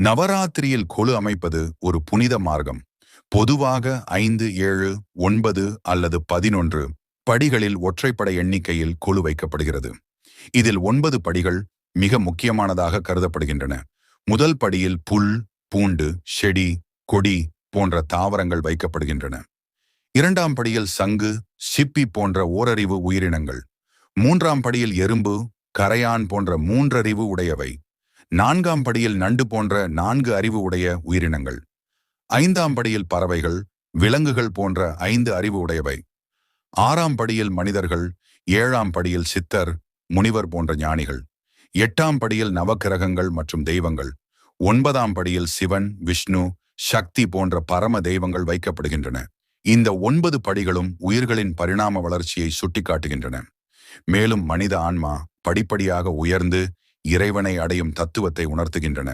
நவராத்திரியில் கொலு அமைப்பது ஒரு புனித மார்க்கம். பொதுவாக 5, 7, 9 அல்லது 11 படிகளில் ஒற்றைப்படை எண்ணிக்கையில் கொலு வைக்கப்படுகிறது. இதில் 9 படிகள் மிக முக்கியமானதாக கருதப்படுகின்றன. முதல் படியில் புல், பூண்டு, செடி, கொடி போன்ற தாவரங்கள் வைக்கப்படுகின்றன. இரண்டாம் படியில் சங்கு, சிப்பி போன்ற ஓரறிவு உயிரினங்கள். மூன்றாம் படியில் எறும்பு, கரையான் போன்ற மூன்றறிவு உடையவை. நான்காம் படியில் நண்டு போன்ற 4 அறிவு உடைய உயிரினங்கள். ஐந்தாம் படியில் பறவைகள், விலங்குகள் போன்ற 5 அறிவு உடையவை. ஆறாம் படியில் மனிதர்கள், ஏழாம் படியில் சித்தர், முனிவர் போன்ற ஞானிகள். எட்டாம் படியில் நவக்கிரகங்கள் மற்றும் தெய்வங்கள். 9ஆம் படியில் சிவன், விஷ்ணு, சக்தி போன்ற பரம தெய்வங்கள் வைக்கப்படுகின்றன. இந்த 9 படிகளும் உயிர்களின் பரிணாம வளர்ச்சியை சுட்டிக்காட்டுகின்றன. மேலும் மனித ஆன்மா படிப்படியாக உயர்ந்து இறைவனை அடையும் தத்துவத்தை உணர்த்துகின்றன.